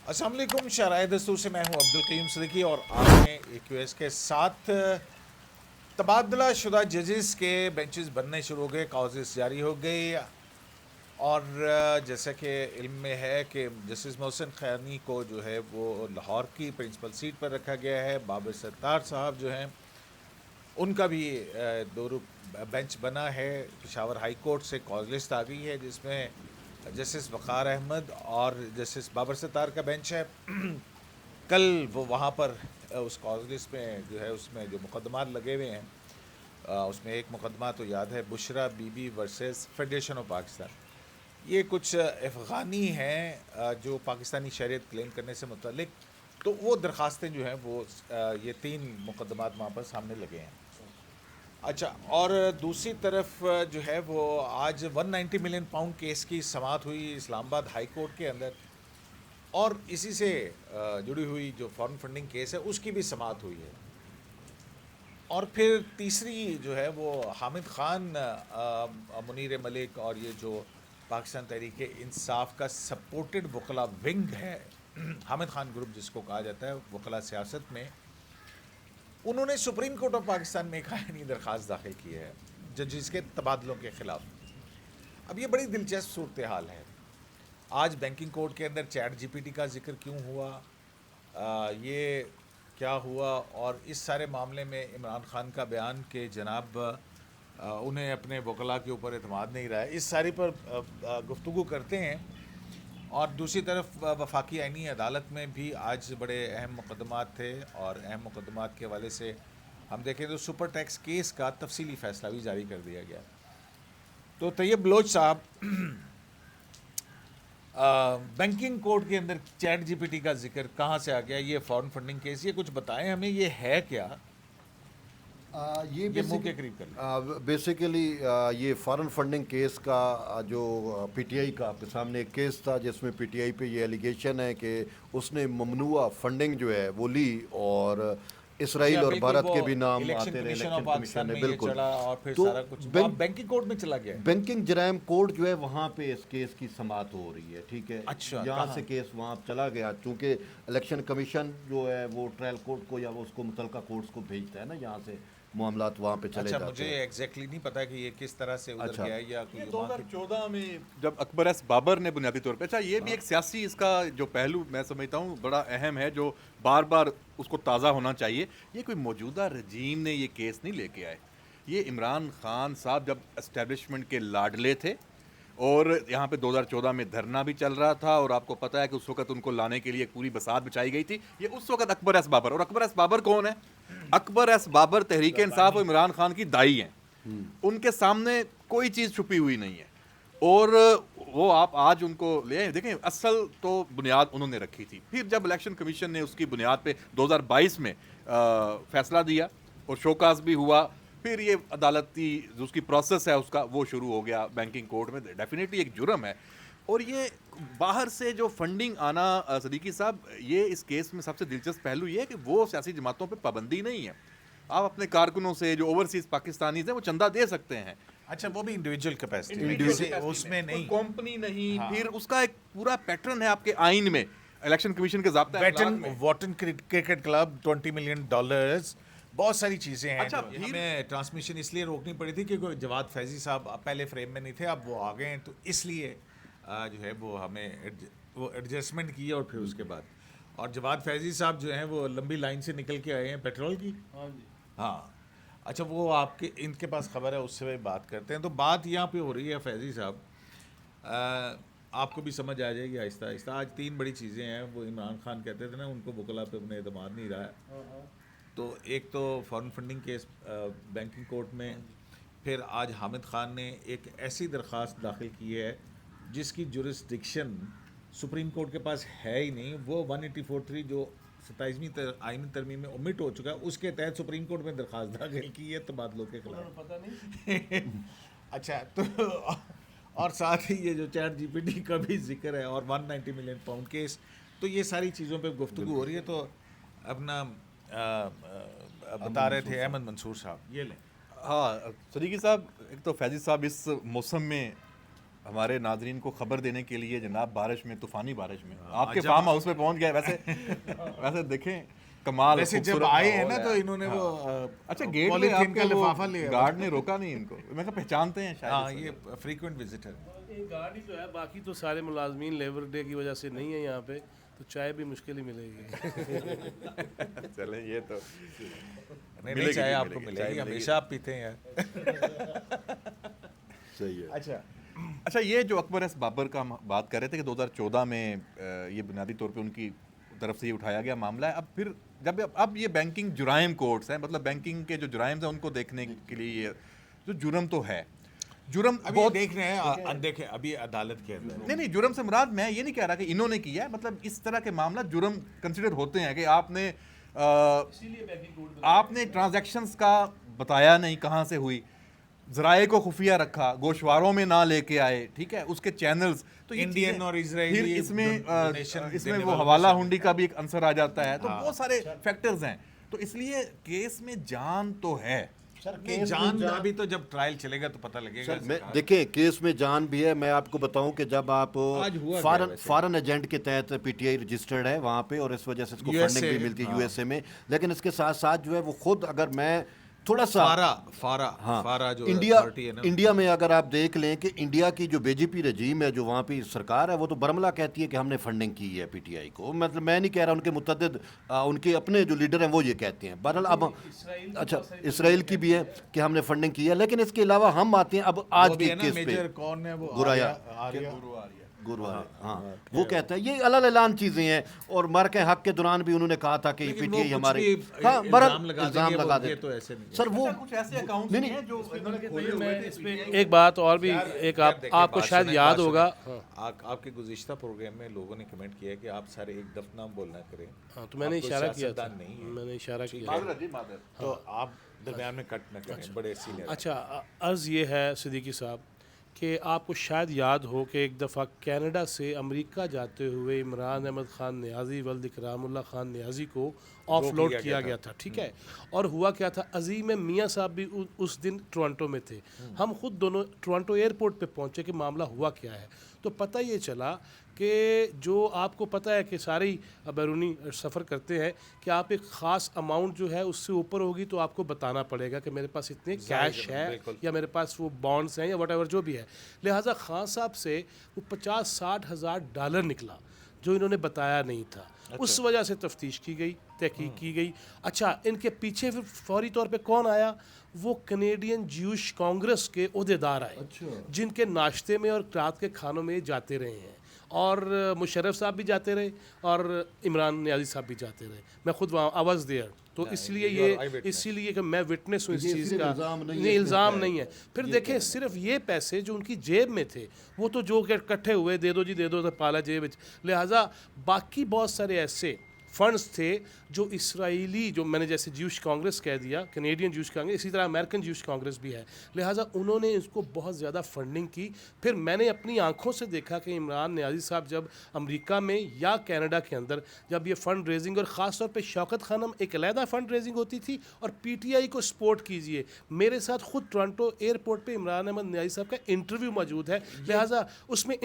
السلام علیکم. شرائع دستور سے میں ہوں عبدالقیوم صدیقی اور آپ نے AQS کے ساتھ تبادلہ شدہ ججز کے بینچز بننے شروع ہو گئے, کاؤزز جاری ہو گئی. اور جیسا کہ علم میں ہے کہ جسٹس محسن خیانی کو جو ہے وہ لاہور کی پرنسپل سیٹ پر رکھا گیا ہے. بابر ستار صاحب جو ہیں ان کا بھی دو بینچ بنا ہے. پشاور ہائی کورٹ سے کاز لسٹ آ گئی ہے جس میں جسٹس وقار احمد اور جسٹس بابر ستار کا بینچ ہے. کل وہ وہاں پر اس کاز لسٹ میں جو ہے اس میں جو مقدمات لگے ہوئے ہیں اس میں ایک مقدمہ تو یاد ہے, Bushra Bibi versus federation of Pakistan. یہ کچھ افغانی ہیں جو پاکستانی شہریت کلیم کرنے سے متعلق, تو وہ درخواستیں جو ہیں وہ یہ 3 مقدمات وہاں پر سامنے لگے ہیں. اچھا, اور دوسری طرف جو ہے وہ آج 190 ملین پاؤنڈ کیس کی سماعت ہوئی اسلام آباد ہائی کورٹ کے اندر, اور اسی سے جڑی ہوئی جو فارن فنڈنگ کیس ہے اس کی بھی سماعت ہوئی ہے. اور پھر تیسری جو ہے وہ حامد خان, منیر ملک اور یہ جو پاکستان تحریک انصاف کا سپورٹڈ وکلا ونگ ہے, حامد خان گروپ جس کو کہا جاتا ہے وکلا سیاست میں, انہوں نے سپریم کورٹ آف پاکستان میں ایک آئینی درخواست داخل کی ہے ججز کے تبادلوں کے خلاف. اب یہ بڑی دلچسپ صورتحال ہے. آج بینکنگ کوڈ کے اندر چیٹ جی پی ٹی کا ذکر کیوں ہوا, یہ کیا ہوا, اور اس سارے معاملے میں عمران خان کا بیان کہ جناب انہیں اپنے وکلاء کے اوپر اعتماد نہیں رہا ہے, اس ساری پر گفتگو کرتے ہیں. اور دوسری طرف وفاقی آئینی عدالت میں بھی آج بڑے اہم مقدمات تھے, اور اہم مقدمات کے حوالے سے ہم دیکھیں تو سپر ٹیکس کیس کا تفصیلی فیصلہ بھی جاری کر دیا گیا. تو طیب بلوچ صاحب, بینکنگ کوڈ کے اندر چیٹ جی پی ٹی کا ذکر کہاں سے آ گیا, یہ فارن فنڈنگ کیس, یہ کچھ بتائیں ہمیں, یہ ہے کیا؟ یہ منہ کے قریب کر لیں. بیسیکلی یہ فارن فنڈنگ کیس کا جو پی ٹی آئی کا آپ کے سامنے ایک کیس تھا جس میں پی ٹی آئی پہ یہ ایلیگیشن ہے کہ اس نے ممنوعہ فنڈنگ جو ہے وہ لی, اور اسرائیل اور بھارت کے بھی نام آتے رہے. الیکشن کمیشن نے بالکل, اور پھر تو سارا کچھ بینکنگ کوڈ میں چلا گیا. بینکنگ جرائم کورٹ جو ہے وہاں پہ اس کیس کی سماعت ہو رہی ہے, ٹھیک ہے. اچھا, یہاں سے کیس وہاں چلا گیا, چونکہ الیکشن کمیشن جو ہے وہ ٹرائل کورٹ کو یا وہ اس کو متعلقہ کورٹس کو بھیجتا ہے نا, یہاں سے معاملات وہاں پہ چلے جاتے ہیں. مجھے ایگزیکٹلی نہیں پتا کہ یہ کس طرح سے ادھر گیا ہے یا یہ 2014 میں جب اکبر ایس بابر نے بنیادی طور پہ, اچھا یہ بھی ایک سیاسی اس کا جو پہلو میں سمجھتا ہوں بڑا اہم ہے جو بار بار اس کو تازہ ہونا چاہیے. یہ کوئی موجودہ رجیم نے یہ کیس نہیں لے کے آئے. یہ عمران خان صاحب جب اسٹیبلشمنٹ کے لاڈلے تھے, اور یہاں پہ 2014 میں دھرنا بھی چل رہا تھا, اور آپ کو پتا ہے کہ اس وقت ان کو لانے کے لیے ایک پوری بساط بچائی گئی تھی. یہ اس وقت اکبر ایس بابر, اور اکبر ایس بابر کون ہے؟ اکبر ایس بابر تحریک انصاف اور عمران خان کی دائی ہیں. ان کے سامنے کوئی چیز چھپی ہوئی نہیں ہے, اور وہ آپ آج ان کو لے آئیں. دیکھیں اصل تو بنیاد انہوں نے رکھی تھی, پھر جب الیکشن کمیشن نے اس کی بنیاد پہ 2022 میں فیصلہ دیا اور شوکاز بھی ہوا, پھر یہ عدالتی جو اس کی پروسیس ہے اس کا وہ شروع ہو گیا بینکنگ کورٹ میں. ڈیفینیٹلی ایک جرم ہے. اور یہ باہر سے جو فنڈنگ آنا, صدیقی صاحب, یہ اس کیس میں سب سے دلچسپ پہلو یہ ہے کہ وہ سیاسی جماعتوں پہ پابندی نہیں ہے. آپ اپنے کارکنوں سے جو اوورسیز پاکستانیز ہیں وہ چندہ دے سکتے ہیں. اچھا, وہ بھی انڈیویجول کیپیسٹی اس میں نہیں, کمپنی نہیں. پھر اس کا ایک پورا پیٹرن ہے آپ کے آئین میں, الیکشن کمیشن کے ضابطہ واٹن کرکٹ کلب $20 ملین, بہت ساری چیزیں ہیں. اچھا, ہمیں ٹرانسمیشن اس لیے روکنی پڑی تھی کہ جواد فیضی صاحب پہلے فریم میں نہیں تھے, اب وہ آ گئے ہیں, تو اس لیے جو ہے وہ ہمیں وہ ایڈجسٹمنٹ کی, اور پھر اس کے بعد, اور جواد فیضی صاحب جو ہیں وہ لمبی لائن سے نکل کے آئے ہیں پیٹرول کی. ہاں, اچھا, وہ آپ کے ان کے پاس خبر ہے, اس سے بات کرتے ہیں. تو بات یہاں پہ ہو رہی ہے فیضی صاحب, آپ کو بھی سمجھ آ جائے گی آہستہ آہستہ. آج 3 بڑی چیزیں ہیں. وہ عمران خان کہتے تھے نا ان کو وکلا پہ اپنے اعتماد نہیں رہا ہے, تو ایک تو foreign funding case banking court میں. پھر آج حامد خان نے ایک ایسی درخواست داخل کی ہے جس کی جورسڈکشن سپریم کورٹ کے پاس ہے ہی نہیں. وہ 184(3) جو 27ویں آئینی ترمیم میں omit ہو چکا ہے, اس کے تحت سپریم کورٹ میں درخواست داخل کی ہے تبادلوں کے خلاف. پتہ نہیں. اچھا, تو اور ساتھ ہی یہ جو چیٹ جی پی ٹی کا بھی ذکر ہے, اور 190 ملین پاؤنڈ کیس. تو یہ ساری چیزوں پہ گفتگو ہو رہی ہے. تو اپنا بتا رہے تھے احمد منصور صاحب, یہ لیں. ہاں صدیقی صاحب, ایک تو فیضی صاحب اس موسم میں ہمارے ناظرین کو خبر دینے کے لیے جناب بارش میں طوفانی بارش میں آپ کے فارم ہاؤس میں پہنچ گئے. ویسے دیکھیں کمال. ویسے جب آئے ہیں نا تو انہوں نے وہ اچھا گیٹ پہ پولیتھین کا لفافہ لیا, گارڈ نے روکا نہیں ان کو, میں کہا پہچانتے ہیں شاید. ہاں یہ فریکوینٹ وزٹر. گارڈ ہی تو ہے, باقی تو سارے ملازمین لیبر ڈے کی وجہ سے نہیں ہے یہاں پہ, تو چائے بھی مشکل ہی ملے گی. چلیں یہ تو نہیں چائے آپ کو ملے گی, ہمیشہ آپ پیتے ہیں یار. صحیح ہے. اچھا یہ جو اکبر ایس بابر کا بات کر رہے تھے کہ 2014 میں یہ بنیادی طور پہ ان کی طرف سے یہ اٹھایا گیا معاملہ ہے. اب پھر جب اب یہ بینکنگ جرائم کورٹس ہیں, مطلب بینکنگ کے جو جرائم ہیں ان کو دیکھنے کے لیے یہ جو جرم تو ہے, جرم ابھی دیکھ رہے ہیں, دیکھیں ابھی عدالت کے اندر نہیں جرم سے مراد میں یہ نہیں کہہ رہا کہ انہوں نے کیا ہے, مطلب اس طرح کے معاملہ جرم کنسیڈر ہوتے ہیں کہ آپ نے ٹرانزیکشنز کا بتایا نہیں کہاں سے ہوئی, ذرائع کو خفیہ رکھا, گوشواروں میں نہ لے کے آئے, ٹھیک ہے, اس کے چینلز تو انڈین اور اسرائیلی اس میں وہ حوالہ ہنڈی کا بھی ایک عنصر آ جاتا ہے, تو بہت سارے فیکٹرز ہیں. تو اس لیے کیس میں جان تو ہے, جان ابھی تو جب ٹرائل چلے گا تو پتہ لگے گا. دیکھیں کیس میں جان بھی ہے. میں آپ کو بتاؤں کہ جب آپ فارن ایجنٹ کے تحت پی ٹی آئی رجسٹرڈ ہے وہاں پہ, اور اس وجہ سے اس کو فنڈنگ بھی ملتی ہے یو ایس اے میں, لیکن اس کے ساتھ ساتھ جو ہے وہ خود, اگر میں تھوڑا سا فارا جو انڈیا میں اگر آپ دیکھ لیں کہ انڈیا کی جو بی جے پی رجیم ہے, جو وہاں پہ سرکار ہے, وہ تو برملا کہتی ہے کہ ہم نے فنڈنگ کی ہے پی ٹی آئی کو. مطلب میں نہیں کہہ رہا, ان کے متعدد ان کے اپنے جو لیڈر ہیں وہ یہ کہتے ہیں. بہرحال اب اچھا اسرائیل کی بھی ہے کہ ہم نے فنڈنگ کی ہے, لیکن اس کے علاوہ ہم آتے ہیں اب آج کے کیس پہ. کون ہے وہ گرایا, ہاں وہ کہتا ہے یہ علل اعلان چیزیں ہیں, اور مرک حق کے دوران بھی انہوں نے کہا تھا کہ پی ٹی آئی ہمارے الزام لگا دے. سر وہ کچھ ایسے اکاؤنٹس نہیں ہیں جو ایک بات اور بھی, ایک آپ کو شاید یاد ہوگا, آپ کے گزشتہ پروگرام میں لوگوں نے کمنٹ کیا کہ آپ سارے ایک دفعہ نام بولنا کریں. ہاں تو میں نے اشارہ کیا تھا, میں نے اشارہ کیا, تو آپ درمیان میں کٹ نہ کریں, بڑے سینئر. اچھا عرض یہ ہے صدیقی صاحب کہ آپ کو شاید یاد ہو کہ ایک دفعہ کینیڈا سے امریکہ جاتے ہوئے عمران احمد خان نیازی ولد اکرام اللہ خان نیازی کو آف لوڈ کیا گیا تھا, ٹھیک ہے. اور ہوا کیا تھا, عظیم میاں صاحب بھی اس دن ٹورانٹو میں تھے, ہم خود دونوں ٹورانٹو ایئرپورٹ پہ پہنچے کہ معاملہ ہوا کیا ہے. تو پتہ یہ چلا کہ جو آپ کو پتہ ہے کہ سارے ہی بیرونی سفر کرتے ہیں کہ آپ ایک خاص اماؤنٹ جو ہے اس سے اوپر ہوگی تو آپ کو بتانا پڑے گا کہ میرے پاس اتنے کیش ہے یا میرے پاس وہ بانڈس ہیں یا وٹ ایور جو بھی ہے. لہٰذا خان صاحب سے وہ 50-60 ہزار ڈالر نکلا جو انہوں نے بتایا نہیں تھا. اس وجہ سے تفتیش کی گئی, تحقیق کی گئی. اچھا ان کے پیچھے پھر فوری طور پہ کون آیا, وہ کینیڈین جیوش کانگریس کے عہدیدار آئے, جن کے ناشتے میں اور رات کے کھانوں میں جاتے رہے ہیں, اور مشرف صاحب بھی جاتے رہے اور عمران نیازی صاحب بھی جاتے رہے. میں خود وہاں آئی واز دیئر, تو اس لیے کہ میں وٹنس ہوں اس چیز کا. نہیں الزام نہیں ہے. پھر دیکھیں صرف یہ پیسے جو ان کی جیب میں تھے وہ تو جو اکٹھے ہوئے, دے دو جی دے دو, پالا جیب. لہٰذا باقی بہت سارے ایسے فنڈز تھے جو اسرائیلی, جو میں نے جیسے جیوش کانگریس کہہ دیا, کینیڈین جیوش کانگریس, اسی طرح امریکن جیوش کانگریس بھی ہے. لہٰذا انہوں نے اس کو بہت زیادہ فنڈنگ کی. پھر میں نے اپنی آنکھوں سے دیکھا کہ عمران نیازی صاحب جب امریکہ میں یا کینیڈا کے اندر جب یہ فنڈ ریزنگ, اور خاص طور پہ شوکت خانم ایک علیحدہ فنڈ ریزنگ ہوتی تھی, اور پی ٹی آئی کو سپورٹ کیجئے. میرے ساتھ خود ٹورانٹو ایئرپورٹ پہ عمران احمد نیازی صاحب کا انٹرویو موجود ہے. لہٰذا اس میں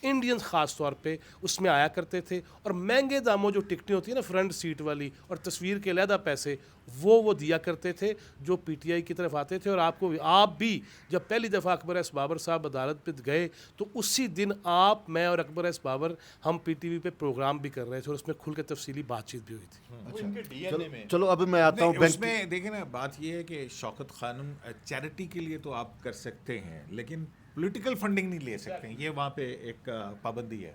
انڈینز خاص طور پہ اس میں آیا کرتے تھے, اور مہنگے داموں جو ٹکٹیں ہوتی ہیں نا فرنٹ سیٹ والی اور تصویر کے علیحدہ پیسے, وہ دیا کرتے تھے جو پی ٹی آئی کی طرف آتے تھے. اور آپ بھی جب پہلی دفعہ اکبر ایس بابر صاحب عدالت پہ گئے تو اسی دن آپ, میں اور اکبر ایس بابر ہم پی ٹی وی پہ پروگرام بھی کر رہے تھے, اور اس میں کھل کے تفصیلی بات چیت بھی ہوئی تھی. چلو اب میں آتا ہوں. اس میں دیکھیں نا, بات یہ ہے کہ شوکت خانم چیریٹی کے لیے تو آپ کر سکتے ہیں, لیکن پولیٹیکل فنڈنگ نہیں لے سکتے ہیں, یہ وہاں پہ ایک پابندی ہے.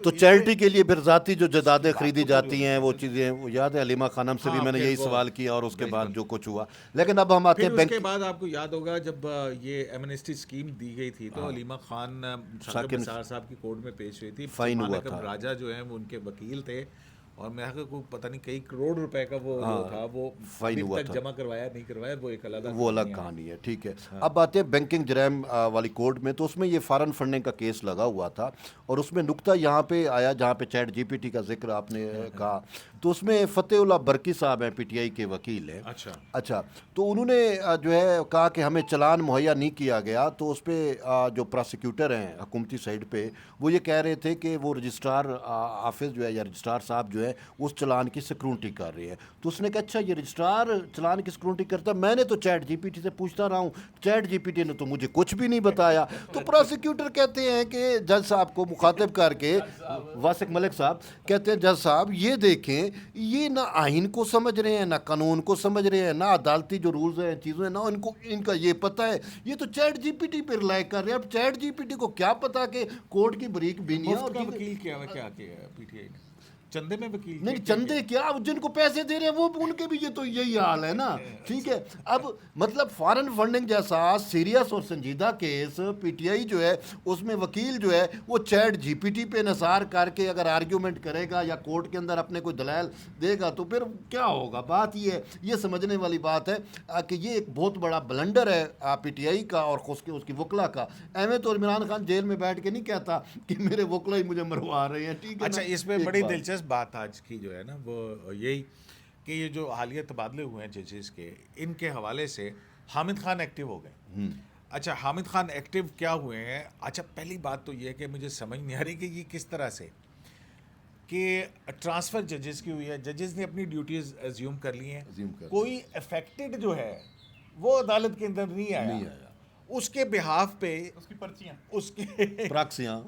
تو چیریٹی کے لیے پھر ذاتی جو جائیدادیں خریدی جاتی ہیں وہ چیزیں, وہ یاد ہے علیمہ خانم سے بھی میں نے یہی سوال کیا, اور اس کے بعد جو کچھ ہوا. لیکن اب ہم آتے ہیں اس کے بعد آپ کو یاد ہوگا جب یہ ایمنسٹی اسکیم دی گئی تھی تو علیمہ خان ثاقب نثار صاحب کی کورٹ میں پیش ہوئی تھی. فائن ہوا تھا. راجہ جو ہیں وہ ان کے وکیل تھے, اور میں کو پتہ نہیں کئی کروڑ روپے کا وہ تھا، وہ فائن ہوا تھا، جمع کروایا نہیں کروایا وہ ایک وہ الگ کہانی ہے. ٹھیک ہے، اب آتے ہیں بینکنگ جرائم والی کوڈ میں. تو اس میں یہ فارن فنڈنگ کا کیس لگا ہوا تھا، اور اس میں نقطہ یہاں پہ آیا جہاں پہ چیٹ جی پی ٹی کا ذکر آپ نے کہا. تو اس میں فتح اللہ برکی صاحب ہیں، پی ٹی آئی کے وکیل ہیں. اچھا، تو انہوں نے جو ہے کہا کہ ہمیں چلان مہیا نہیں کیا گیا. تو اس پہ جو پراسیکیوٹر ہیں حکومتی سائڈ پہ، وہ یہ کہہ رہے تھے کہ وہ رجسٹرار آفس جو ہے یا رجسٹرار صاحب جو ہے اس چلان کی سکرونٹی کر رہے ہیں. تو اس نے کہا اچھا یہ رجسٹرار چلان کی سکرونٹی کرتا ہے، میں نے تو چیٹ جی پی ٹی سے پوچھتا رہا ہوں، چیٹ جی پی ٹی نے تو مجھے کچھ بھی نہیں بتایا. تو پراسیکیوٹر کہتے ہیں کہ جج صاحب کو مخاطب کر کے، واسق ملک صاحب کہتے ہیں جج صاحب یہ دیکھیں، یہ نہ آئین کو سمجھ رہے ہیں، نہ قانون کو سمجھ رہے ہیں، نہ عدالتی جو رولز ہیں چیزیں ہیں، نہ ان کا یہ پتہ ہے، یہ تو چیٹ جی پی ٹی پہ رلائی کر رہے ہیں. اب چیٹ جی پی ٹی کو کیا پتا کہ کورٹ کی بریک بینیاں اور وکیل کیا پی ٹی آئی نے چندے میں وکیل نہیں، چندے کیا، جن کو پیسے دے رہے ہیں وہ ان کے بھی یہ تو یہی حال ہے نا. ٹھیک ہے، اب مطلب فارن فنڈنگ جیسا سیریس اور سنجیدہ کیس پی ٹی آئی جو ہے اس میں وکیل جو ہے وہ چیٹ جی پی ٹی پہ نثار کر کے اگر آرگیومنٹ کرے گا یا کورٹ کے اندر اپنے کوئی دلائل دے گا تو پھر کیا ہوگا. بات یہ ہے، یہ سمجھنے والی بات ہے کہ یہ ایک بہت بڑا بلنڈر ہے پی ٹی آئی کا اور اس کی وکلا کا. احمد اور عمران خان جیل میں بیٹھ کے نہیں کہتا کہ میرے وکلا ہی مجھے مروا رہے ہیں. ٹھیک ہے. اچھا، اس میں بڑی دلچسپ بات آج کی جو ہے نا وہ یہی کہ یہ جو حالیہ تبادلے ہوئے ہیں ججز کے، ان کے حوالے سے حامد خان ایکٹیو ہو گئے. اچھا، حامد خان ایکٹیو کیا ہوئے ہیں؟ اچھا، پہلی بات تو یہ ہے کہ مجھے سمجھ نہیں آ رہی کہ یہ کس طرح سے کہ ٹرانسفر ججز کی ہوئی ہے، ججز نے اپنی ڈیوٹیز ایزیوم کر لی ہیں، کوئی افیکٹڈ جو ہے وہ عدالت کے اندر نہیں آیا، اس کے بہاف پہ اس کی پرچیاں، اس کے پراکسیاں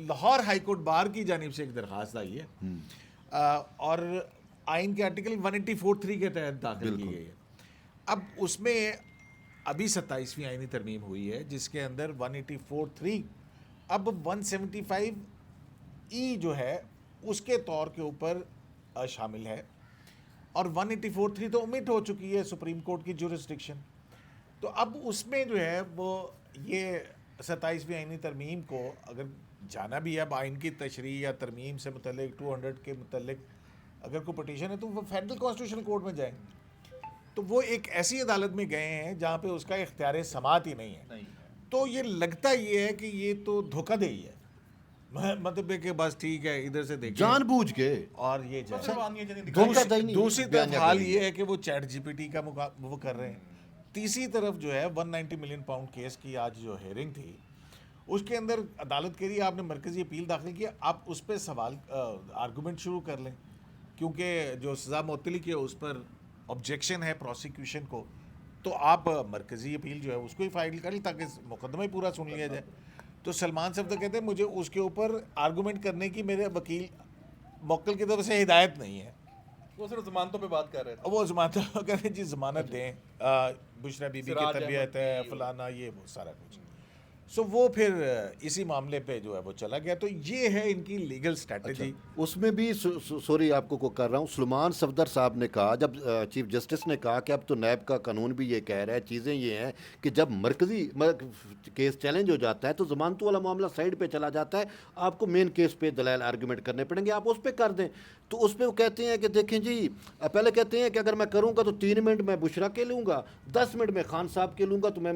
لاہور ہائی کورٹ بار کی جانب سے ایک درخواست آئی ہے اور آئین کے آرٹیکل 184(3) کے تحت داخل کی گئی ہے. اب اس میں ابھی 27ویں آئینی ترمیم ہوئی ہے جس کے اندر 184(3) اب 175(e) جو ہے اس کے طور کے اوپر شامل ہے، اور 184(3) تو omit ہو چکی ہے سپریم کورٹ کی جورسڈکشن. تو اب اس میں جو ہے وہ یہ 27ویں آئینی ترمیم کو اگر جانا بھی ہے، اب آئین کی تشریح یا ترمیم سے متعلق 200 کے متعلق اگر کوئی پٹیشن ہے تو وہ فیڈرل کانسٹیٹیوشن کورٹ میں جائیں. تو وہ ایک ایسی عدالت میں گئے ہیں جہاں پہ اس کا اختیار سماعت ہی نہیں ہے. تو یہ لگتا یہ ہے کہ یہ تو دھوکہ دہی ہے، مطلب کہ بس ٹھیک ہے ادھر سے دیکھیں جان بوجھ کے اور یہ دوسری طرف حال یہ ہے کہ وہ چیٹ جی پی ٹی کا وہ کر رہے ہیں. تیسری طرف جو ہے 190 ملین پاؤنڈ کیس کی آج جو ہیئرنگ تھی اس کے اندر عدالت کے لیے آپ نے مرکزی اپیل داخل کیا، آپ اس پہ سوال آرگومنٹ شروع کر لیں، کیونکہ جو سزا معطلی کی ہے اس پر آبجیکشن ہے پروسیکیوشن کو، تو آپ مرکزی اپیل جو ہے اس کو ہی فائل کر لیں تاکہ مقدمہ ہی پورا سن لیا جائے. تو سلمان صاحب تو کہتے ہیں مجھے اس کے اوپر آرگومنٹ کرنے کی میرے وکیل موکل کی طرف سے ہدایت نہیں ہے. وہ صرف ضمانتوں پہ بات کر رہے تھے، وہ ضمانتوں کہتے ہیں جی ضمانت دیں، بشرا بی بی کی تربیت ہے فلانا یہ وہ سارا کچھ. سو وہ پھر اسی معاملے پہ جو ہے وہ چلا گیا. تو یہ ہے ان کی لیگل اسٹریٹجی. اس میں بھی سوری آپ کو کر رہا ہوں، سلمان صفدر صاحب نے کہا جب چیف جسٹس نے کہا کہ اب تو نیب کا قانون بھی یہ کہہ رہا ہے، چیزیں یہ ہیں کہ جب مرکزی کیس چیلنج ہو جاتا ہے تو ضمانتوں والا معاملہ سائڈ پہ چلا جاتا ہے، آپ کو مین کیس پہ دلائل آرگومنٹ کرنے پڑیں گے، آپ اس پہ کر دیں. تو اس پہ وہ کہتے ہیں کہ دیکھیں جی، پہلے کہتے ہیں کہ اگر میں کروں گا تو 3 منٹ میں بشرا کے لوں گا، 10 منٹ میں خان صاحب کے لوں گا تو میں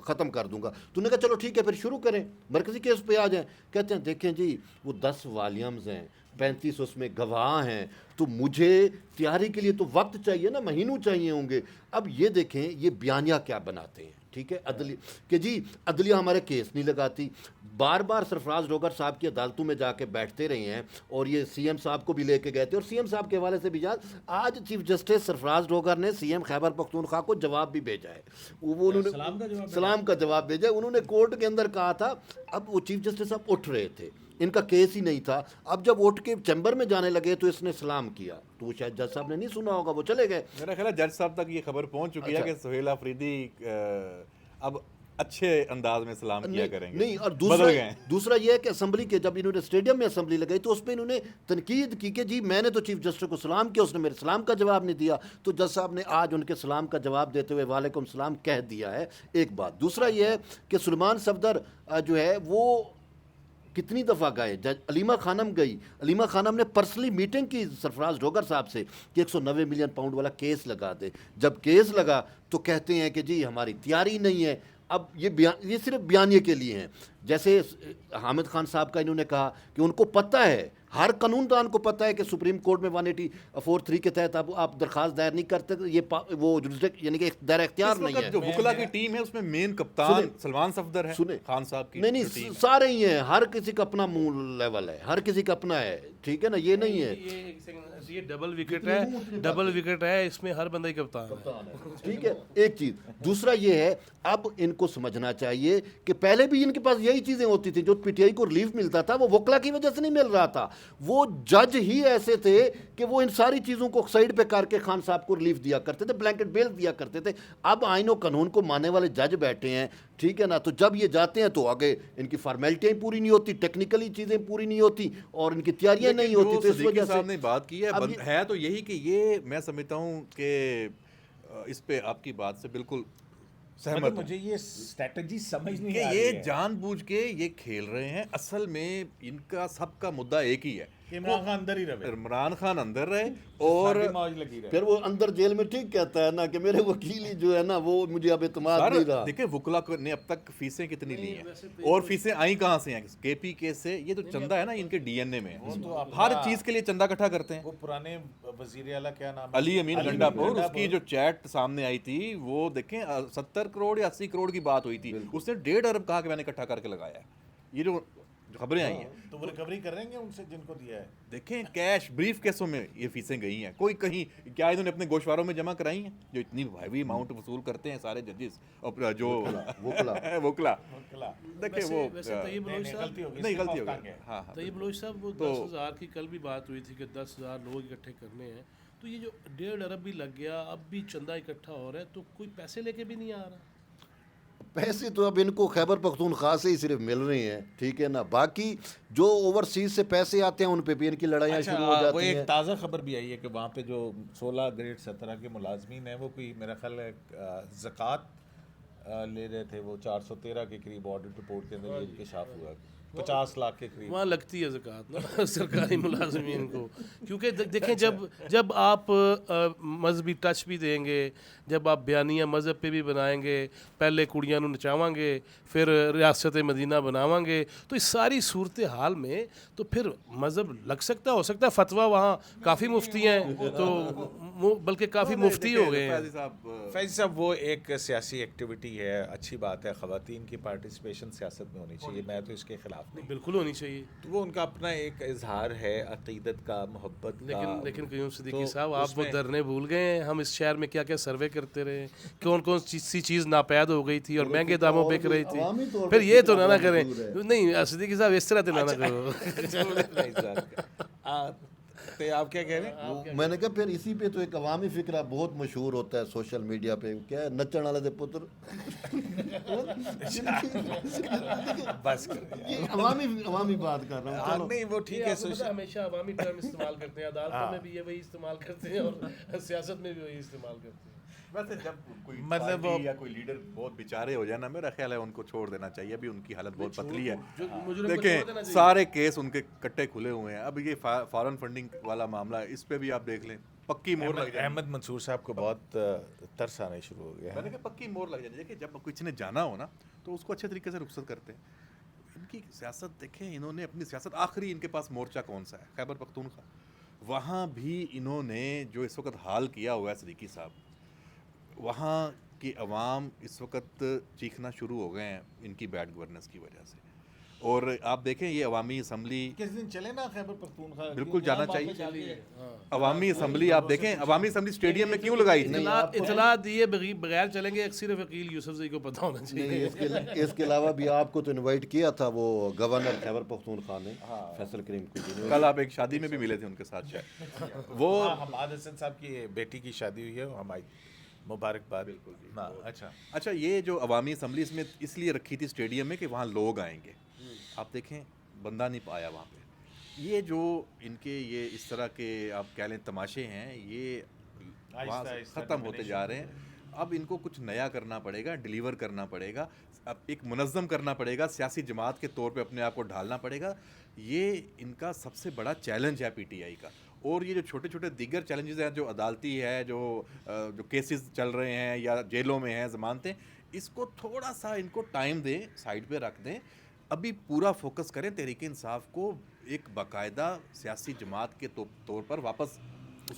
ختم کر دوں گا. تو نے کہا چلو ٹھیک ہے پھر شروع کریں، مرکزی کیس پہ آ جائیں. کہتے ہیں دیکھیں جی وہ 10 والیومز ہیں، 35 اس میں گواہ ہیں، تو مجھے تیاری کے لیے تو وقت چاہیے نا، مہینوں چاہیے ہوں گے. اب یہ دیکھیں یہ بیانیہ کیا بناتے ہیں، ٹھیک ہے، کہ جی عدلیہ ہمارے کیس نہیں لگاتی. بار بار سرفراز ڈوگر صاحب کی عدالتوں میں جا کے بیٹھتے رہے ہیں، اور یہ سی ایم صاحب کو بھی لے کے گئے تھے، اور سی ایم صاحب کے حوالے سے بھی آج چیف جسٹس سرفراز ڈوگر نے سی ایم خیبر پختونخوا کو جواب بھی بھیجا ہے، وہ انہوں نے سلام کا جواب بھیجا ہے. انہوں نے کورٹ کے اندر کہا تھا، اب وہ چیف جسٹس صاحب اٹھ رہے تھے، ان کا کیس ہی نہیں تھا، اب جب اٹھ کے چیمبر میں جانے لگے تو اس نے سلام کیا، تو وہ شاید جج صاحب نے نہیں سنا ہوگا، وہ چلے گئے. میرا خیال ہے جج صاحب تک یہ خبر پہنچ چکی ہے کہ سہیل آفریدی اب اچھے انداز میں سلام کیا کریں گے. نہیں، اور دوسرا یہ ہے کہ اسمبلی کے جب انہوں نے اسٹیڈیم میں اسمبلی لگائی تو اس پہ انہوں نے تنقید کی کہ جی میں نے تو چیف جسٹس کو سلام کیا، اس نے میرے سلام کا جواب نہیں دیا. تو جج صاحب نے آج ان کے سلام کا جواب دیتے ہوئے وعلیکم السلام کہہ دیا ہے. ایک بات. دوسرا یہ ہے کہ سلمان صفدر جو ہے وہ کتنی دفعہ گئے. جج علیمہ خانم گئی, علیمہ خانم نے پرسنلی میٹنگ کی سرفراز ڈوگر صاحب سے کہ 190 ملین پاؤنڈ والا کیس لگا دے. جب کیس لگا تو کہتے ہیں کہ جی ہماری تیاری نہیں ہے. اب یہ صرف بیانیے کے لیے ہیں. جیسے حامد خان صاحب کا انہوں نے کہا کہ ان کو پتہ ہے, ہر قانون دان کو پتہ ہے کہ سپریم کورٹ میں 184(3) کے تحت اب آپ درخواست دائر نہیں کرتے, یہ وہ یعنی کہ دائر اختیار نہیں ہے. جو وکلا کی ٹیم ہے اس میں مین کپتان سلمان صفدر ہے, خان صاحب کی نہیں سارے ہی ہیں, ہر کسی کا اپنا منہ لیول ہے, ہر کسی کا اپنا ہے, ٹھیک ہے نا, یہ نہیں ہے. یہ ڈبل وکٹ ہے, اس میں ہر بندہ ہی کپتان ہے. ٹھیک ہے, ایک چیز. دوسرا یہ ہے اب ان کو سمجھنا چاہیے کہ پہلے بھی ان کے پاس یہی چیزیں ہوتی تھیں. جو پی ٹی آئی کو ریلیف ملتا تھا وہ وکلا کی وجہ سے نہیں مل رہا تھا, وہ جج ہی ایسے تھے کہ وہ ان ساری چیزوں کو سائڈ پہ کر کے خان صاحب کو ریلیف دیا کرتے تھے, بلینکٹ بیل دیا کرتے تھے. اب آئین و قانون کو ماننے والے جج بیٹھے ہیں, ٹھیک ہے نا, تو جب یہ جاتے ہیں تو آگے ان کی فارمیلٹیاں پوری نہیں ہوتی, ٹیکنیکلی چیزیں پوری نہیں ہوتی اور ان کی تیاریاں نہیں ہوتی. تو اس وجہ سے صاحب نے بات کی ہے تو یہی کہ یہ میں سمجھتا ہوں کہ اس پہ آپ کی بات سے بالکل سہمت. مجھے یہ اسٹریٹجی سمجھ نہیں کہ آ رہی یہ ہے. جان بوجھ کے یہ کھیل رہے ہیں. اصل میں ان کا سب کا مدعا ایک ہی ہے, عمران خان اندر ہی رہے, عمران خان اندر رہے اور موج لگی رہے. پھر وہ اندر جیل میں ٹھیک کہتا ہے نا کہ میرے وکیل ہی جو ہے نا وہ مجھے اب اعتماد نہیں رہا. دیکھیں وکلا نے اب تک فیسیں کتنی لی ہیں اور فیسیں آئیں کہاں سے ہیں, کے پی کے سے. یہ تو چندہ ہے نا ان کے ڈی این اے میں, ہر چیز کے لیے چندہ اکٹھا کرتے ہیں. وہ پرانے وزیر اعلیٰ کیا نام, علی امین گنڈا پور, اس کی جو چیٹ سامنے آئی تھی وہ دیکھیں 70 کروڑ یا 80 کروڑ کی بات ہوئی تھی, اس نے 1.5 ارب کہا کہ میں نے اکٹھا کر کے لگایا ہے. یہ جو خبریں آئی ہیں تو وہ ریکوری کر رہے ہیں ان سے جن کو دیا ہے. دیکھیں کیش بریف کیسوں میں یہ فیسیں گئی ہیں, کوئی کہیں کیا انہوں نے اپنے گوشواروں میں جمع کرائی ہیں جو اتنی ہیوی اماؤنٹ وصول کرتے ہیں سارے ججز اور جو وکلا. دیکھیں وہ طیب بلوچ صاحب نہیں غلطی ہو گئی. ہاں طیب بلوچ صاحب وہ 10,000 کی کل بھی بات ہوئی تھی کہ 10,000 لوگ اکٹھے کرنے ہیں, تو یہ جو 1.5 ارب بھی لگ گیا, اب بھی چندہ اکٹھا ہو رہا ہے, تو کوئی پیسے لے کے بھی نہیں آ رہا. پیسے تو اب ان کو خیبر پختونخوا سے ہی صرف مل رہے ہیں, ٹھیک ہے نا, باقی جو اوورسیز سے پیسے آتے ہیں ان پہ بھی ان کی لڑائیاں شروع ہو وہ جاتی ایک ہیں. تازہ خبر بھی آئی ہے کہ وہاں پہ جو 16 گریڈ 17 کے ملازمین ہیں وہ کوئی میرا خیال ہے زکوٰۃ لے رہے تھے, وہ 413 کے قریب آڈٹ رپورٹ کے اندر یہ انکشاف ہوا, 50 لاکھ کے قریب. وہاں لگتی ہے زکوٰۃ نا سرکاری ملازمین کو, کیونکہ دیکھیں جب آپ مذہبی ٹچ بھی دیں گے, جب آپ بیانیہ مذہب پہ بھی بنائیں گے, پہلے کڑیاں نو نچاواں گے, پھر ریاست مدینہ بناواں گے, تو اس ساری صورتحال میں تو پھر مذہب لگ سکتا ہو سکتا ہے. فتویٰ وہاں کافی مفتی ہیں, تو بلکہ کافی مفتی ہو گئے ہیں. فیض صاحب وہ ایک سیاسی ایکٹیویٹی ہے, اچھی بات ہے, خواتین کی پارٹیسپیشن سیاست میں ہونی چاہیے, میں تو اس کے خلاف نہیں, بالکل ہونی چاہیے. تو وہ ان کا اپنا ایک اظہار ہے عقیدت کا, محبت کا. لیکن قیوم صدیقی صاحب آپ وہ دھرنے بھول گئے ہیں. ہم اس شہر میں کیا کیا سروے کرتے رہے, کون کون سی چیز ناپید ہو گئی تھی اور مہنگے داموں بک رہی تھی. پھر یہ تو نہ کریں, نہیں صدیقی صاحب اس طرح تو نہ کرو. آپ کیا کہہ رہے ہیں؟ میں نے کہا پھر اسی پہ تو ایک عوامی فکرہ بہت مشہور ہوتا ہے سوشل میڈیا پہ, کیا ہے, نچن والے دے پتر. بس عوامی بات کر رہا ہوں. نہیں وہ ٹھیک ہے, ہمیشہ عوامی ٹرم استعمال کرتے ہیں, عدالتوں میں بھی یہ وہی استعمال کرتے ہیں اور سیاست میں بھی وہی استعمال کرتے ہیں. ویسے جب کوئی مطلب یا کوئی لیڈر بہت بیچارے ہو جائے نا, میرا خیال ہے ان کو چھوڑ دینا چاہیے. ابھی ان کی حالت بہت پتلی ہے, دیکھیں سارے کیس ان کے کٹے کھلے ہوئے ہیں. اب یہ فارن فنڈنگ والا معاملہ ہے, اس پہ بھی آپ دیکھ لیں پکی مور لگ جائے. احمد منصور صاحب کو بہت ترس آنے شروع ہو گیا. میں نے کہا پکی مور لگ جائے. دیکھیں جب کسی نے جانا ہو نا تو اس کو اچھے طریقے سے رخصت کرتے ہیں. ان کی سیاست دیکھیں, انہوں نے اپنی سیاست, آخری ان کے پاس مورچہ کون سا ہے, خیبر پختونخوا, وہاں بھی انہوں نے جو اس وقت حال کیا ہوا ہے صدیقی صاحب, وہاں کی عوام اس وقت چیخنا شروع ہو گئے ہیں ان کی بیڈ گورننس کی وجہ سے. اور آپ دیکھیں یہ عوامی اسمبلی کس دن چلے نا خیبر پختونخوا, بالکل جانا چاہیے. عوامی اسمبلی آپ دیکھیں, عوامی اسمبلی اسٹیڈیم میں کیوں لگائی تھی, اطلاع دیے بغیر چلیں گے, صرف وکیل یوسف زئی کو پتہ ہونا چاہیے. اس کے علاوہ بھی آپ کو تو انوائٹ کیا تھا وہ گورنر خیبر پختونخوا نے, فیصل کریم کو. کل آپ ایک شادی میں بھی ملے تھے ان کے ساتھ شاید. وہ حماد حسن صاحب کی بیٹی کی شادی ہوئی ہے, ہماری مبارکباد. بالکل. اچھا یہ جو عوامی اسمبلی اس میں اس لیے رکھی تھی اسٹیڈیم میں کہ وہاں لوگ آئیں گے. آپ دیکھیں بندہ نہیں پایا وہاں پہ. یہ جو ان کے یہ اس طرح کے آپ کہہ لیں تماشے ہیں, یہ ختم ہوتے جا رہے ہیں. اب ان کو کچھ نیا کرنا پڑے گا, ڈیلیور کرنا پڑے گا, اب ایک منظم کرنا پڑے گا, سیاسی جماعت کے طور پہ اپنے آپ کو ڈھالنا پڑے گا. یہ ان کا سب سے بڑا چیلنج ہے پی ٹی آئی کا. اور یہ جو چھوٹے چھوٹے دیگر چیلنجز ہیں, جو عدالتی ہے, جو کیسز چل رہے ہیں یا جیلوں میں ہیں, ضمانتیں, اس کو تھوڑا سا ان کو ٹائم دیں, سائڈ پہ رکھ دیں. ابھی پورا فوکس کریں تحریک انصاف کو ایک باقاعدہ سیاسی جماعت کے طور پر واپس.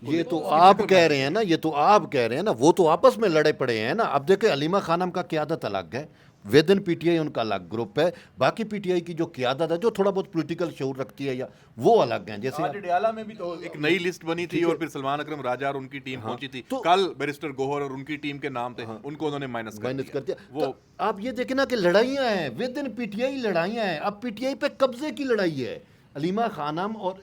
یہ تو آپ کہہ رہے ہیں نا, یہ تو آپ کہہ رہے ہیں نا, وہ تو آپس میں لڑے پڑے ہیں نا. اب دیکھیں علیمہ خانم کا قیادت الگ ہے, ودن پی ٹی آئی ان کا الگ گروپ ہے, باقی پی ٹی آئی کی جو قیادت ہے جو تھوڑا بہت پولیٹیکل شعور رکھتی ہے یا وہ الگ ہیں. جیسے آج ڈیالہ میں بھی تو ایک نئی لسٹ بنی تھی اور پھر سلمان اکرم راجہ اور ان کی ٹیم پہنچی تھی. کل بیرسٹر گوہر اور ان کی ٹیم کے نام تھے, ان کو انہوں نے مائنس کر دیا. وہ آپ یہ دیکھیں نا کہ لڑائیاں ہیں with in P T I, لڑائیاں ہیں. اب پی ٹی آئی پہ قبضے کی لڑائی ہے. علیمہ خانم, اور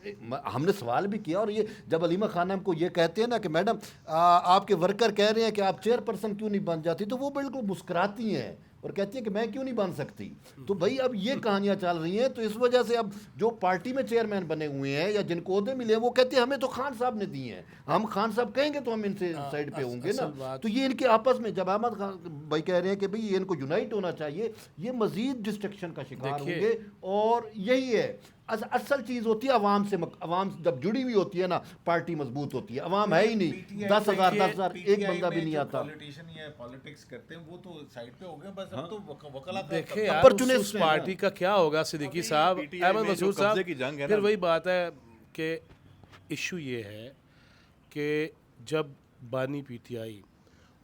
ہم نے سوال بھی کیا, اور یہ جب علیمہ خانم کو یہ کہتے ہیں نا کہ میڈم آپ کے ورکر کہہ رہے ہیں کہ آپ چیئر پرسن کیوں نہیں بن جاتی, تو وہ بالکل مسکراتی ہیں اور کہتی ہیں کہ میں کیوں نہیں بن سکتی. تو بھائی اب یہ کہانیاں چل رہی ہیں. تو اس وجہ سے اب جو پارٹی میں چیئرمین بنے ہوئے ہیں یا جن کو عہدے ملے ہیں, وہ کہتے ہیں ہمیں تو خان صاحب نے دی ہیں, ہم خان صاحب کہیں گے تو ہم ان سے سائڈ پہ ہوں گے نا. تو یہ ان کے آپس میں, جب احمد خان بھائی کہہ رہے ہیں کہ بھئی ان کو یونائٹ ہونا چاہیے, یہ مزید ڈسٹرکشن کا شکار ہوں گے. اور یہی ہے اصل چیز ہوتی ہے عوام سے, عوام جب جڑی ہوئی ہوتی ہے نا, پارٹی مضبوط ہوتی ہے. عوام ہے ہی نہیں, 10,000 ایک بندہ بھی نہیں آتا. پولیٹیشین یا پالیٹکس کرتے ہیں وہ تو سائیڈ پہ ہو گئے بس. اب تو وکلا دیکھیں یار اس پارٹی کا کیا ہوگا صدیقی صاحب, احمد مسعود صاحب, پھر وہی بات ہے کہ ایشو یہ ہے کہ جب بانی پی ٹی آئی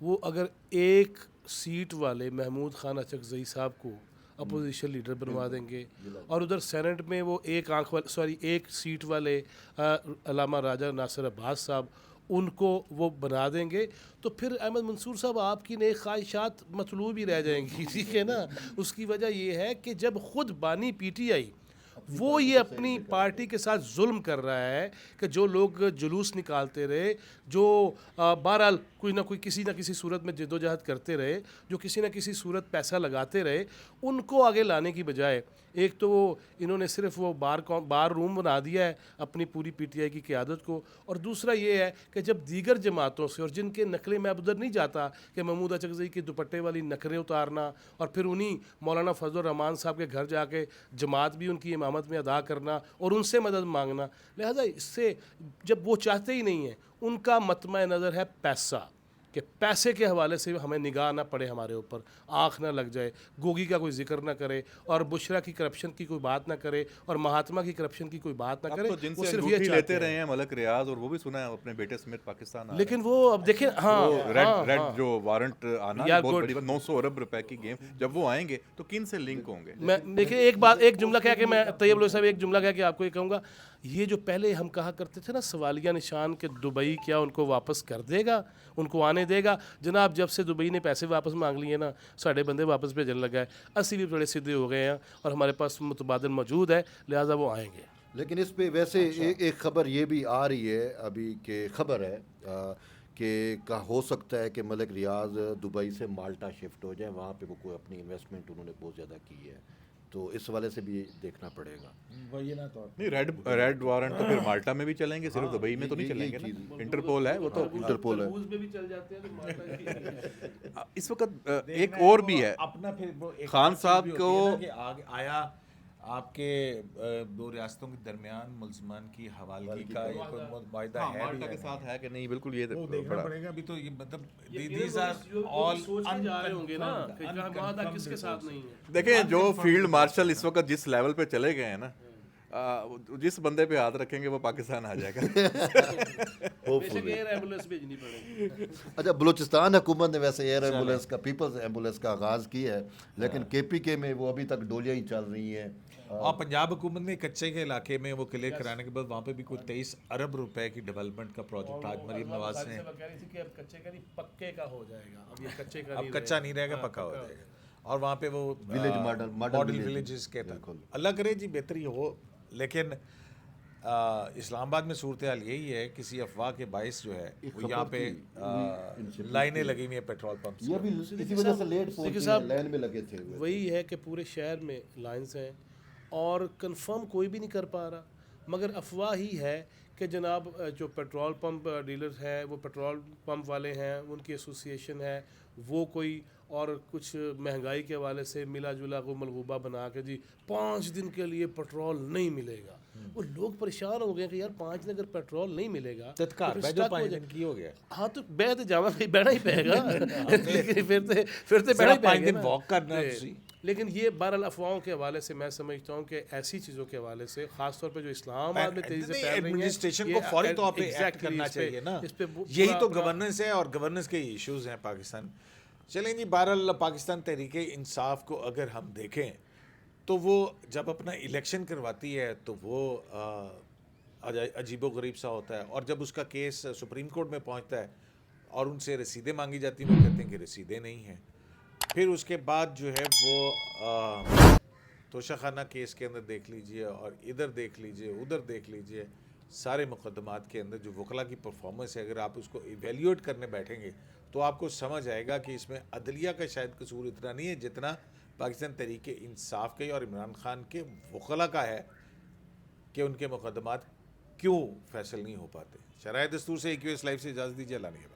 وہ اگر ایک سیٹ والے محمود خان اچکزئی صاحب کو اپوزیشن لیڈر بنوا دیں گے, اور ادھر سینٹ میں وہ ایک سیٹ والے علامہ راجہ ناصر عباس صاحب ان کو وہ بنا دیں گے, تو پھر احمد منصور صاحب آپ کی نیک خواہشات مطلوب ہی رہ جائیں گی. ٹھیک ہے نا. اس کی وجہ یہ ہے کہ جب خود بانی پی ٹی آئی وہ یہ اپنی پارٹی کے ساتھ ظلم کر رہا ہے کہ جو لوگ جلوس نکالتے رہے, جو بہرحال کوئی نہ کوئی کسی نہ کسی صورت میں جدوجہد کرتے رہے, جو کسی نہ کسی صورت پیسہ لگاتے رہے, ان کو آگے لانے کی بجائے ایک تو وہ انہوں نے صرف وہ بار روم بنا دیا ہے اپنی پوری پی ٹی آئی کی قیادت کو. اور دوسرا یہ ہے کہ جب دیگر جماعتوں سے, اور جن کے نقلیں میں اب ادھر نہیں جاتا کہ محمود اچکزئی کی دوپٹے والی نقریں اتارنا اور پھر انہیں مولانا فضل الرحمان صاحب کے گھر جا کے جماعت بھی ان کی امامت میں ادا کرنا اور ان سے مدد مانگنا, لہذا اس سے جب وہ چاہتے ہی نہیں ہیں, ان کا مطمع نظر ہے پیسہ, کہ پیسے کے حوالے سے ہمیں نگاہ نہ پڑے, ہمارے اوپر آنکھ نہ لگ جائے, گوگی کا کوئی ذکر نہ کرے, اور بشرا کی کرپشن کی کوئی بات نہ کرے, اور مہاتما کی کرپشن کی کوئی بات نہ کرے. تو جن وہ سے صرف انگوٹھی یہ لیتے رہے ہیں ملک ریاض, اور وہ بھی سنا ہے اپنے بیٹے سمیت پاکستان آ, لیکن وہ اب دیکھیں ریڈ جو وارنٹ آنا بہت بڑی بات, 900 ارب روپے کی گیم, جب وہ آئیں گے تو کن سے لنک ہوں گے. میں دیکھیں ایک جملہ کہہ کے, میں طیب لوہی صاحب ایک جملہ کہہ کے آپ کو یہ کہوں گا, یہ جو پہلے ہم کہا کرتے تھے نا سوالیہ نشان کہ دبئی کیا ان کو واپس کر دے گا, ان کو آنے دے گا, جناب جب سے دبئی نے پیسے واپس مانگ لیے نا, ساڑھے بندے واپس بھیجنے لگا ہے, اسی بھی بڑے سیدھے ہو گئے ہیں اور ہمارے پاس متبادل موجود ہے, لہٰذا وہ آئیں گے. لیکن اس پہ ویسے ایک خبر یہ بھی آ رہی ہے ابھی, کہ خبر ہے کہ ہو سکتا ہے کہ ملک ریاض دبئی سے مالٹا شفٹ ہو جائیں, وہاں پہ وہ کوئی اپنی انویسٹمنٹ انہوں نے بہت زیادہ کی ہے, تو اس حوالے سے بھی دیکھنا پڑے گا. نہیں, ریڈ وارنٹ تو پھر مالٹا میں بھی چلیں گے, صرف دبئی میں تو نہیں چلیں گے نا, انٹرپول ہے وہ تو, انٹرپول ہے. اس وقت ایک اور بھی ہے, اپنا پھر خان صاحب کو آیا آپ کے دو ریاستوں کے درمیان ملزمان کی حوالگی کا ایک معاہدہ ہے مالٹا کے ساتھ ہے کہ نہیں, بالکل یہ دیکھنا پڑے گا. ابھی تو یہ مطلب دیز آر آل جا رہے ہوں گے نا کہ معاہدہ کس کے ساتھ نہیں ہے. دیکھیں جو فیلڈ مارشل اس وقت جس لیول پہ چلے گئے ہیں نا, جس بندے پہ ہاتھ رکھیں گے وہ پاکستان آ جائے گا. اچھا, بلوچستان حکومت نے ویسے ایئر ایمبولینس کا, پیپلز ایمبولینس کا آغاز کیا ہے, لیکن کے پی کے میں وہ ابھی تک ڈولیاں ہی چل رہی ہیں. اور پنجاب حکومت نے کچے کے علاقے میں وہ کلیئر کرانے کے بعد وہاں پہ بھی کوئی 23 ارب روپے کی ڈیولپمنٹ کا پروجیکٹ آج مریم نواز نے, اب کچا نہیں رہے گا, پکا ہو جائے گا. اور وہاں پہ وہ ماڈل ولیجز کے تھے. اللہ کرے جی بہتری ہو, لیکن اسلام آباد میں صورتحال یہی ہے, کسی افواہ کے باعث جو ہے وہ یہاں پہ لائنیں لگی ہوئی ہیں پیٹرول پمپس, یہ بھی اسی وجہ سے لیٹ پہنچے ہیں, لائن میں لگے تھے. وہی ہے کہ پورے شہر میں لائنز ہیں اور کنفرم کوئی بھی نہیں کر پا رہا, مگر افواہ ہی ہے کہ جناب جو پیٹرول پمپ ڈیلرز ہیں وہ پیٹرول پمپ والے ہیں ان کی ایسوسیشن ہے وہ کوئی اور کچھ مہنگائی کے حوالے سے ملا جلا کو ملغوبہ بنا کے جی 5 دن کے لیے پیٹرول نہیں ملے گا. وہ لوگ پریشان ہو گئے کہ یار 5 دن اگر پیٹرول نہیں ملے گا تتکار بہ جو 5 دن کی ہو گیا. ہاں تو بہ تو جاوا کہیں بیٹھنا ہی پڑے گا لیکن پھر تو بیٹھنا ہی پڑے 5 گا دن واک کرنا ہے تسی. لیکن یہ بہرحال افواہوں کے حوالے سے میں سمجھتا ہوں کہ ایسی چیزوں کے حوالے سے خاص طور پہ جو اسلام آباد میں تیزی سے پھیل رہی ہیں ایڈمنسٹریشن کو فوری طور پہ ایکٹ کرنا چاہیے نا. یہی تو گورننس ہے اور گورننس کے ایشوز ہیں پاکستان. چلیں جی بہرحال پاکستان تحریک انصاف کو اگر ہم دیکھیں تو وہ جب اپنا الیکشن کرواتی ہے تو وہ عجیب و غریب سا ہوتا ہے, اور جب اس کا کیس سپریم کورٹ میں پہنچتا ہے اور ان سے رسیدیں مانگی جاتی ہیں وہ کہتے ہیں کہ رسیدیں نہیں ہیں. پھر اس کے بعد جو ہے وہ توشہ خانہ کیس کے اندر دیکھ لیجئے اور ادھر دیکھ لیجئے ادھر دیکھ لیجئے, سارے مقدمات کے اندر جو وکلا کی پرفارمنس ہے اگر آپ اس کو ایویلیویٹ کرنے بیٹھیں گے تو آپ کو سمجھ آئے گا کہ اس میں عدلیہ کا شاید قصور اتنا نہیں ہے جتنا پاکستان تحریک انصاف کے اور عمران خان کے وکلا کا ہے کہ ان کے مقدمات کیوں فیصل نہیں ہو پاتے. شرائع دستور سے AQS لائیو سے اجازت دیجیے. اللہ نے